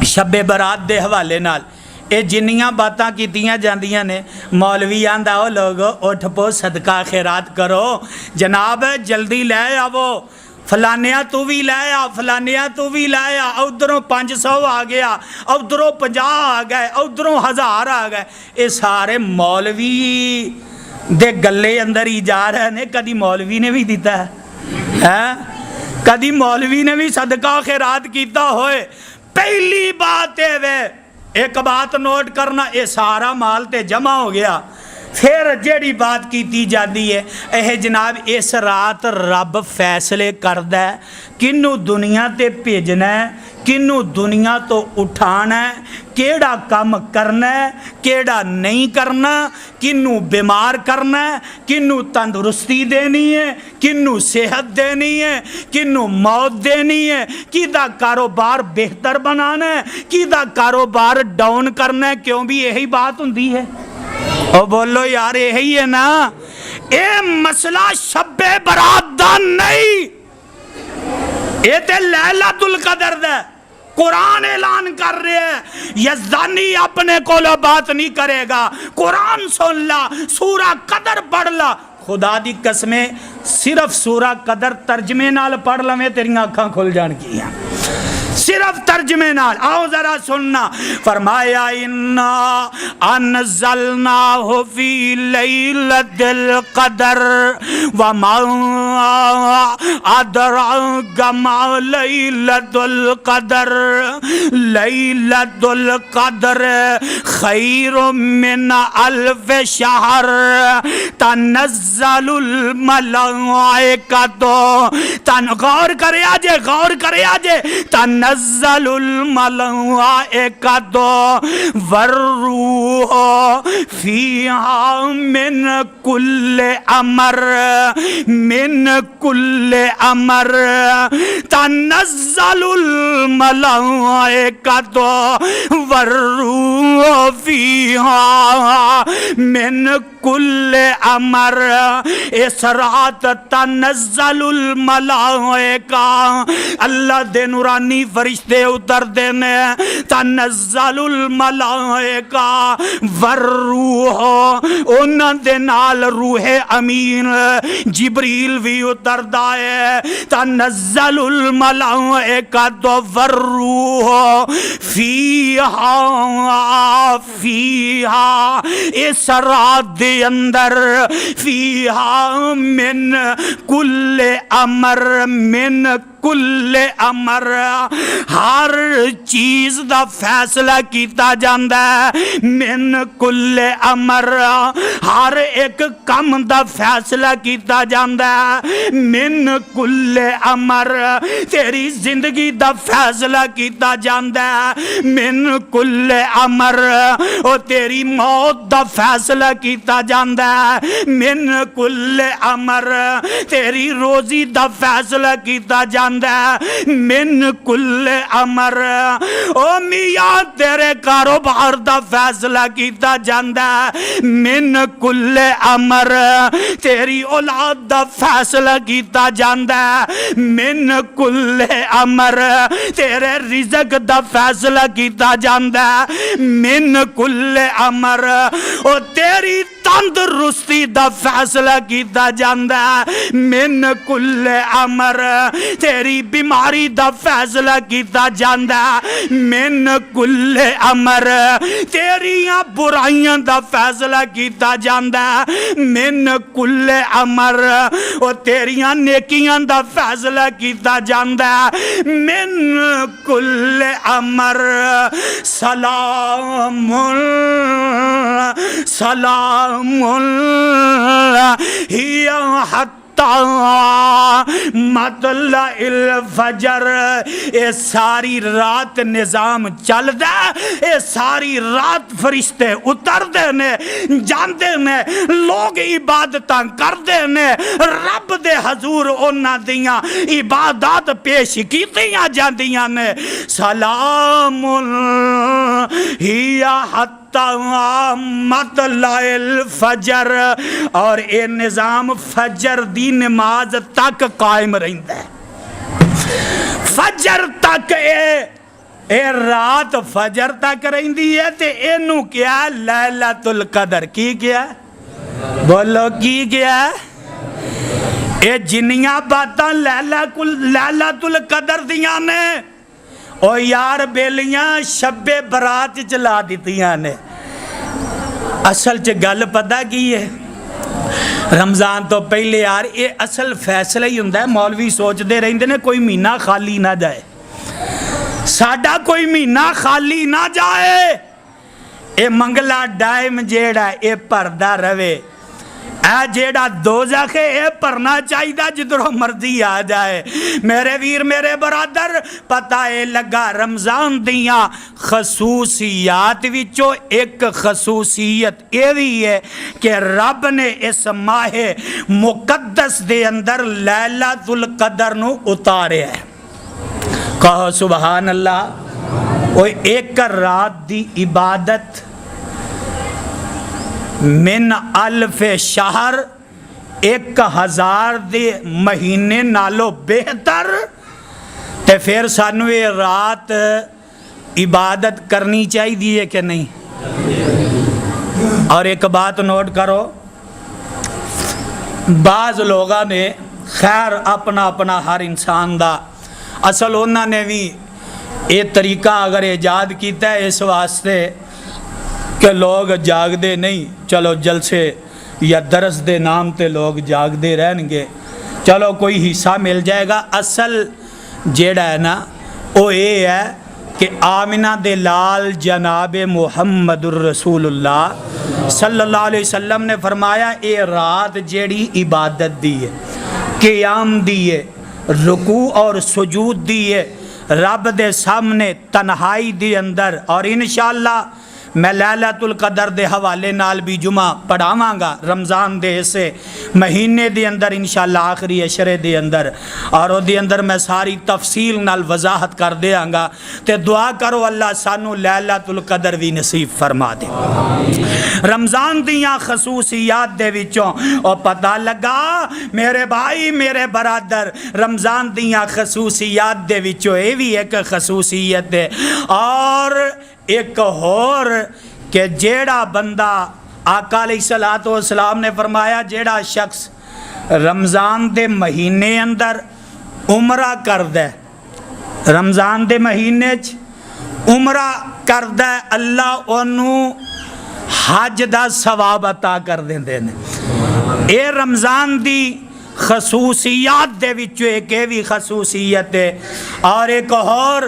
شب برات دے حوالے نال اے جنیاں باتاں کیتیاں جاندیاں نے مولوی آندہ ہو لوگو اٹھ پو صدقہ خیرات کرو جناب جلدی لے آو فلانیاں تو بھی لایا فلانیاں تو بھی لایا ادھروں 500 آ گیا ادھروں 50 آ گئے ادھروں 1000 آ گئے اے سارے مولوی دے گلے اندر ہی جا رہے ہیں کدی مولوی نے بھی دیتا ہے کدی مولوی نے بھی صدقہ خیرات کیتا ہوئے پہلی بات ہے وے ایک بات نوٹ کرنا اے سارا مال تے جمع ہو گیا پھر جیڑی بات کیتی جاندی ہے اے جناب اس رات رب فیصلے کردہ ہے کنو دنیا تے بھیجنا ہے کنو دنیا تو اٹھانا ہے کیڑا کام کرنا ہے کیڑا نہیں کرنا کنو بیمار کرنا ہے کنو تندرستی دینی ہے کنو صحت دینی ہے کنو موت دینی ہے کیدا کاروبار بہتر بنانا ہے کیدا کاروبار ڈاؤن کرنا ہے کیوں بھی یہی بات ہوندی ہے او بولو یار یہی ہے نا اے مسئلہ شب برات دا نہیں اے تے لیلۃ القدر دا قرآن اعلان کر رہے ہیں یزدانی اپنے کولو بات نہیں کرے گا قرآن سن لا سورہ قدر پڑھ لا خدا دی قسمیں صرف سورہ قدر ترجمے نال پڑھ لویں تیری آنکھاں کھل جان کی ہیں صرف ترجمے نال آؤ ذرا سننا فرمایا انا انزلناہ فی لیلۃ القدر وما ادراک ما لیلۃ القدر لیلۃ القدر خیر من الف شہر تنزل الملائکۃ غور کرے آجے تنزل الملائکۃ والروح فیہا من کل امر تنزل الملائکۃ والروح فیہا من کل امر. اس رات تنزل الملائکہ اللہ دے نورانی فرشتے اتر دینے. تنزل الملائکہ والروح انہاں دے نال روح امین جبریل بھی اتر دائے. تنزل الملائکۃ والروح فیہا اس رات دے اندر فیہا من کل امر ہر چیز دا فیصلہ کیتا جاندا ہے. من کل امر ہر ایک کم دا فیصلہ کیتا جاندا ہے. من کل امر تیری زندگی دا فیصلہ کیتا جاندا ہے. من کل امر او تیری موت دا فیصلہ کیتا جاندا ہے. من کل امر تیری روزی دا فیصلہ کیتا جاندا ہے. من کل امر او میاں تیرے کاروبار دا فیصلہ کیتا جاندا ہے. من کل امر تیری اولاد دا فیصلہ کیتا جاندا ہے. من کل امر تیرے رزق دا فیصلہ کیتا جاندا ہے. من کل امر او تیری تندرستی دا فیصلہ کیتا جاندا ہے. من کل امر تیری بیماری دا فیصلہ کیتا جاندا ہے. من کل امر تیریاں برائیاں دا فیصلہ کیتا جاندا ہے. من کل امر او تیریاں نیکیاں دا فیصلہ کیتا جاندا ہے. من کل امر سلام ہی حتی مطلع الفجر. اے ساری رات نظام چل دے. اے ساری رات فرشتے اتر دینے جاندے نے. لوگ عبادتاں کر دینے. رب دے حضور انہاں دیاں عبادات پیش کیتیاں جاندیاں نے. سلام ہی حتی مطلع الفجر. اور اے نظام فجر دی نماز تک قائم رہندا ہے. فجر تک اے رات فجر تک رہندی ہے. تے اینو کیا لیلۃ القدر. کی کیا بولو کی کیا اے جنیاں باتاں لیلۃ القدر دیاں نے. او یار بیلیاں شب برات چلا دیتیاں نے. اصل چ گل پتہ کی ہے رمضان تو پہلے یار یہ اصل فیصلہ ہی ہوندا ہے. مولوی سوچ دے رہندے نے کوئی مہینہ خالی نہ جائے. ساڈا کوئی مہینہ خالی نہ جائے. اے منگلا ڈائم جیڑا اے پردہ رہے. اے جیڑا دوزخ ہے اے پرنا چاہیدہ جدروں مرضی آ جائے. میرے ویر میرے برادر پتہ اے لگا رمضان دیاں خصوصیات وچوں ایک خصوصیت اے بھی ہے کہ رب نے اس ماہ مقدس دے اندر لیلۃ القدر نو اتارے ہے. کہو سبحان اللہ. وہ ایک رات دی عبادت من الف شہر 1000 دے مہینے نالو بہتر. تے پھر سانو یہ رات عبادت کرنی چاہیے کہ نہیں. اور ایک بات نوٹ کرو, بعض لوگاں نے خیر اپنا اپنا ہر انسان دا اصل انہوں نے بھی یہ طریقہ اگر ایجاد کیتا ہے اس واسطے کہ لوگ جاگ دے نہیں. چلو جلسے یا درس دے نام تے لوگ جاگ دے رہن گے, چلو کوئی حصہ مل جائے گا. اصل جیڑا ہے نا وہ یہ ہے کہ آمنہ دے لال جناب محمد الرسول اللہ صلی اللہ علیہ وسلم نے فرمایا اے رات جیڑی عبادت دی ہے, قیام دی ہے, رکوع اور سجود دی ہے, رب دے سامنے تنہائی دی اندر، اور انشاءاللہ میں لیلۃ القدر دے حوالے نال بھی جمعہ پڑھاواں گا رمضان دے اسے مہینے دے اندر انشاءاللہ آخری عشرے دے اندر، اور او دے اندر میں ساری تفصیل نال وضاحت کر دیاں گا، تے دعا کرو اللہ سانو لیلۃ القدر بھی نصیب فرما دے۔ رمضان دیاں خصوصیات دے وچوں او پتہ لگا میرے بھائی میرے برادر، رمضان دیاں خصوصیات دے وچوں اے بھی ایک خصوصیت ہے، اور ایک اور کہ جیڑا بندہ آقا علیہ السلام نے فرمایا جیڑا شخص رمضان دے مہینے اندر عمرہ کردہ، رمضان دے مہینے عمرہ کردہ، اللہ انہوں حج دا ثواب عطا کر دیندے نے۔ اے رمضان دی خصوصیات دے وچوں ایک بھی خصوصیت ہے، اور ایک اور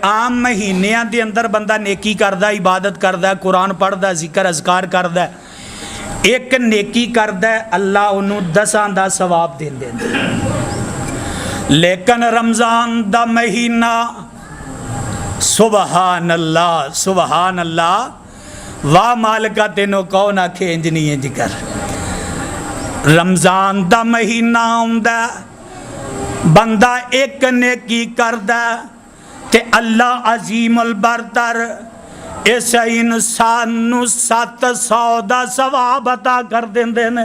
عام مہینیاں دے اندر بندہ نیکی کردہ، عبادت کردہ، قرآن پڑھدہ، ذکر اذکار کردہ، ایک نیکی کردہ اللہ انہوں 10 دا ثواب دین دیں۔ لیکن رمضان دا مہینہ سبحان اللہ سبحان اللہ، واہ مالکہ تینوں کون آکھے انجنی انج کر، رمضان دا مہینہ ہوندہ بندہ ایک نیکی کردہ تے اللہ عظیم البرتر اس انسان نو 700 دا ثواب عطا کر دیندے نے۔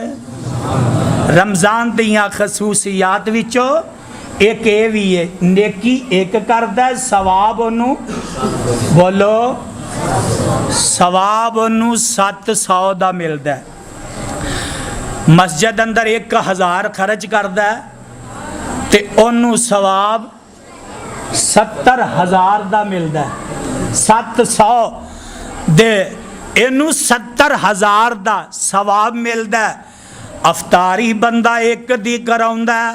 رمضان دیاں خصوصیات وچوں ایک اے بھی ہے، نیکی ایک کردہ ثواب انہوں بولو ثواب انہوں 700 دا ملدہ ہے۔ مسجد اندر 1000 خرچ کردہ تے انہوں ثواب 70,000 دا ملدہ ہے، 700 دے انہوں 70,000 دا ثواب ملدہ ہے۔ افطاری بندہ ایک دی کراؤندہ ہے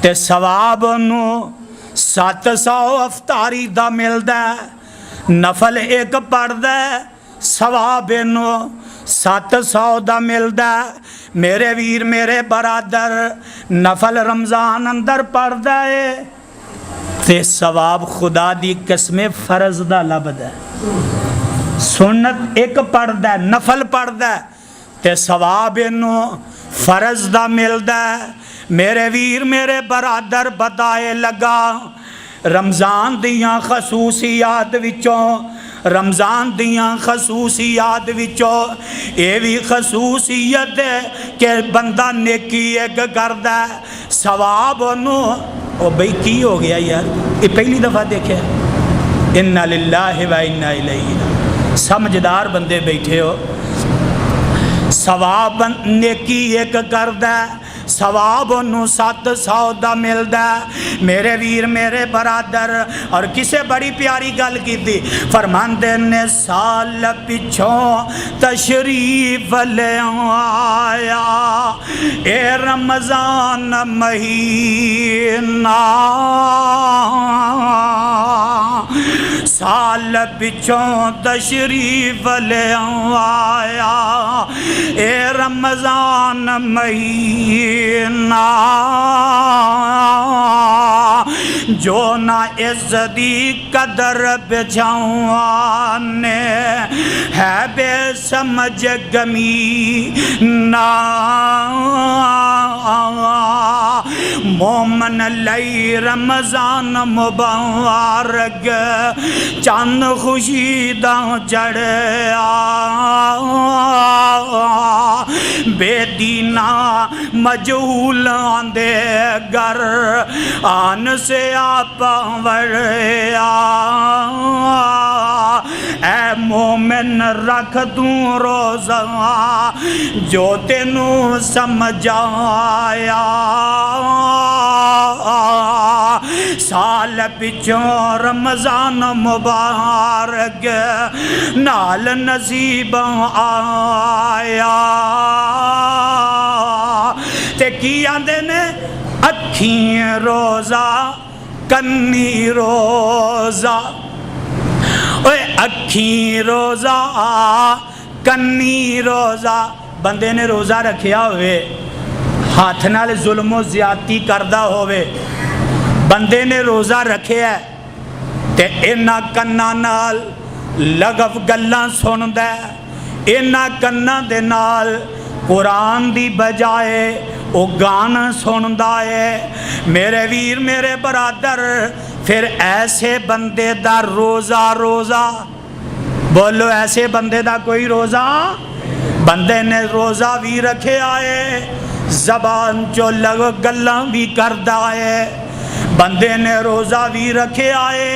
تے ثواب انہوں 700 افطاری دا ملدہ ہے۔ نفل ایک پڑھ ہے ثواب انہوں 700 دا ملدہ ہے۔ میرے ویر میرے برادر نفل رمضان اندر پڑھ ہے تے ثواب خدا دی قسم فرض دا لبد ہے۔ سنت ایک پڑھ ہے نفل پڑھ ہے تے ثواب انہوں فرض دا ملدہ ہے۔ میرے ویر میرے برادر بتائے لگا رمضان دیاں خصوصیات وچوں، رمضان دیاں خصوصیات وچوں اے بھی خصوصیت ہے کہ بندہ نیکی ایک کردہ ثواب انہوں۔ او بھئی کی ہو گیا یار، یہ پہلی دفعہ دیکھے اِنَّا لِلَّهِ وَإِنَّا إِلَيْهِ، سمجھدار بندے بیٹھے ہو، ثواب نیکی ایک کردہ ثواب انہوں 700 دا ملدہ۔ میرے ویر میرے برادر اور کسے بڑی پیاری گل کی تھی، فرماندے نے سال پچھوں تشریف لے آیا اے رمضان مہینہ، سال پچھوں تشریف لے آیا اے رمضان مہینہ، جو نہ عزتی قدر بجھانے ہے بے سمجھ گمی نا، مومن لئی رمضان مبارک چند خوشی دا چڑھیا، بے دینا مجہول آندے گر آن سے آپ وریا، اے مومن رکھ دوں روزہ جو تینوں سمجھایا، سال پچھوں رمضان مبارک نال نصیب آیا، تے کی آندے نے اکھیں روزہ کنی روزہ، اوے اکھیں روزہ کنی روزہ، بندے نے روزہ رکھیا ہوئے ہاتھ نال ظلم و زیادتی کردہ ہوئے بندے نے روزہ رکھیا ہے تے انہاں کناں نال لغو گلاں سندا ہے، انہاں کناں دے نال قرآن دی بجائے او گانا سندا ہے۔ میرے ویر میرے برادر، پھر ایسے بندے دا روزہ بولو، ایسے بندے دا کوئی روزہ، بندے نے روزہ بھی رکھے آئے، زبان چو لغو گلاں بھی کردا ہے، بندے نے روزہ بھی رکھے آئے،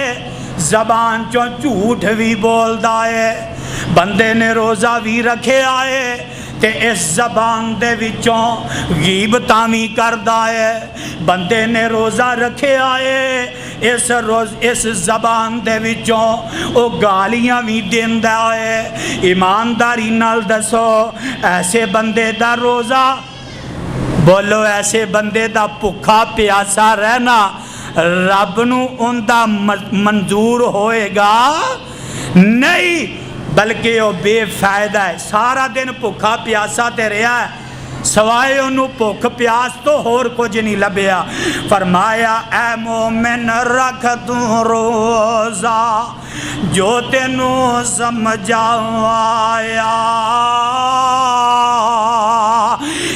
زبان چو جھوٹ بھی بولدا ہے، بندے نے روزہ بھی رکھے آئے تے اس زبان دے وچوں غیبتاں بھی کردا ہے، بندے نے روزہ رکھے آئے اس زبان دے وچوں او گالیاں بھی دیندا ہے۔ ایمانداری نال دسو، ایسے بندے دا روزہ، بولو ایسے بندے دا بھکھا پیاسا رہنا رب نو اوندا منظور ہوئے گا نہیں، بلکہ وہ بے فائدہ ہے۔ سارا دن بھکھا پیاسا تے رہا ہے، سوائے انہوں بھوک پیاس تو ہور کچھ نہیں لبیا۔ فرمایا اے مومن رکھ دوں روزہ جو تینوں سمجھا آیا،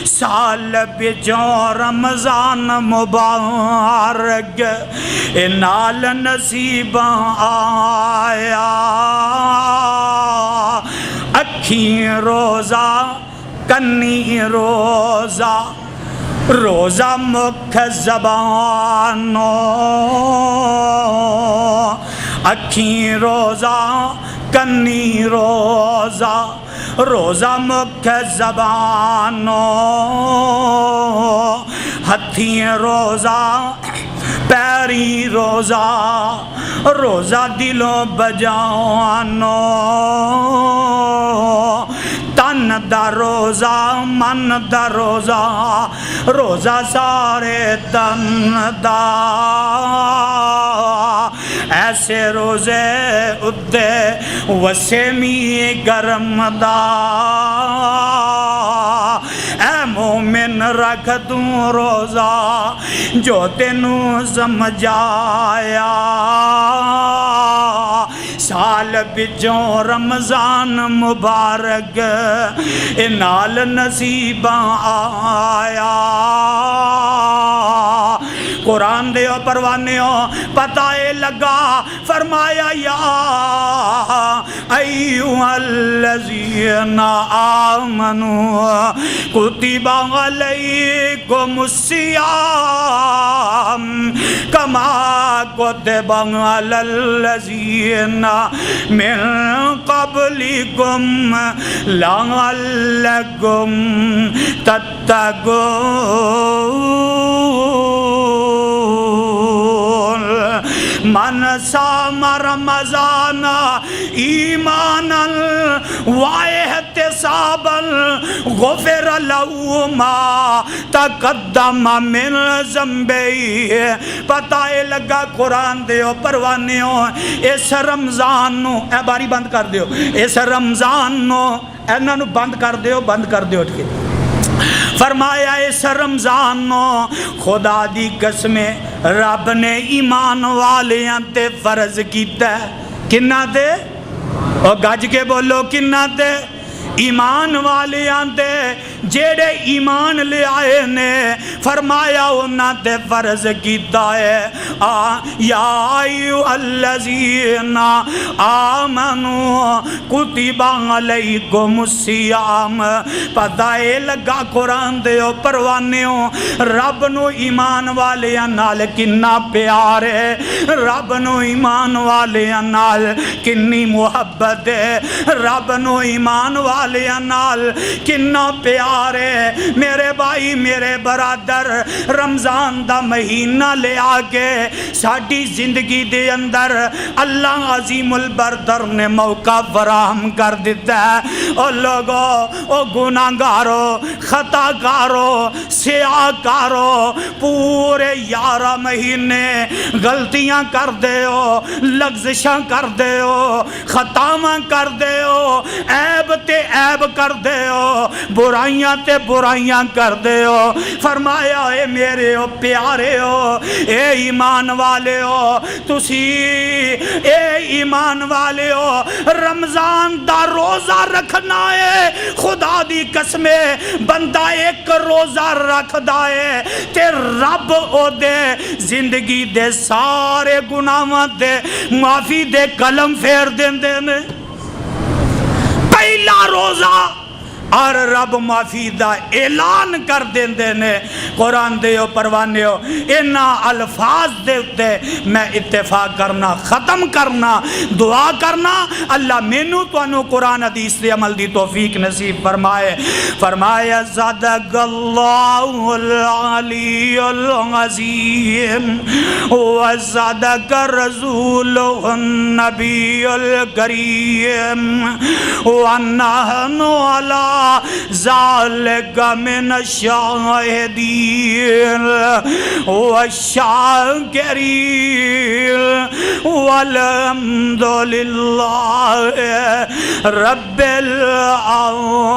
سال بچوں رمضان مبارک نال نصیب آیا، اکھیں روزہ کنی روزہ، روزہ مکھ زبانوں، اکھیں روزہ کنی روزہ، روزہ مکھ زبانوں، ہتھیں روزہ پیری روزہ، روزہ دلوں بجانوں، تن دا روزہ من دا روزہ، روزہ سارے تن دا، ایسے روزے ادے وسیمی گرم دا، اے مومن رکھ دوں روزہ جو تینوں سمجھایا، سال بچوں رمضان مبارک نال نصیب آیا۔ قرآن دیو پروانیو پتہ لگا، فرمایا یا ایوہ الذین آمنوا کتب علیکم الصیام کما کتب علی الذین من قبلکم لعلکم تتقون، من صام رمضان ایمانا واحتسابا غفر له ما تقدم من ذنبه۔ پتہ لگا قرآن دیو پروانیوں، اس رمضان نو اے باری بند کر دیو، اس رمضان نو انہاں نو بند کر دیو اٹھ کے۔ فرمایا اس رمضان نو خدا دی قسمیں رب نے ایمان والیاں تے فرض کیتا ہے، کنہ تے؟ اور گج کے بولو کنہ تے؟ ایمان والیاں تے جیڑے ایمان لے آئے نے، فرمایا انہاں تے فرض کیتا ہے یا ایوہ الذین آمنوا کتب علیکم الصیام۔ پتہ لگا قرآن دیو پروانیوں، رب نو ایمان والیاں نال کنہ پیار ہے، رب نو ایمان والیاں نال کنی محبت ہے، رب نو ایمان والیاں نال کنہ پیار ہے۔ میرے بھائی میرے برادر، رمضان دا مہینہ لے آگے ساڑھی زندگی دے اندر اللہ عظیم البردر نے موقع فراہم کر دیتا ہے۔ او لوگو، او گناہگارو، خطاکارو، سیاہکارو، پورے 11 مہینے غلطیاں کر دے ہو، لغزشاں کر دے ہو، خطاواں کر دے ہو، عیب تے عیب کر دے ہو، برائیاں نیکیاں تے برائیاں کر دے ہو۔ فرمایا اے میرے ہو پیارے ہو، اے ایمان والے ہو، تسی اے ایمان والے ہو رمضان دا روزہ رکھنا ہے، خدا دی قسمے بندہ ایک روزہ رکھ دائے تے رب او دے زندگی دے سارے گناہاں دے معافی دے قلم پھیر دیندے نے۔ پہلا روزہ اور رب معافی دا اعلان کر دیندے نے۔ قرآن دے ہو پروانے ہو انہا الفاظ دے میں اتفاق کرنا، ختم کرنا، دعا کرنا اللہ مینو تو انو قرآن حدیث دے عمل دی توفیق نصیب فرمائے۔ فرمایا صدق اللہ العلی العظیم و صدق رسول النبی الکریم و نحن علی ذالک من الشاہدین والشاکرین والحمد للہ رب العالمین۔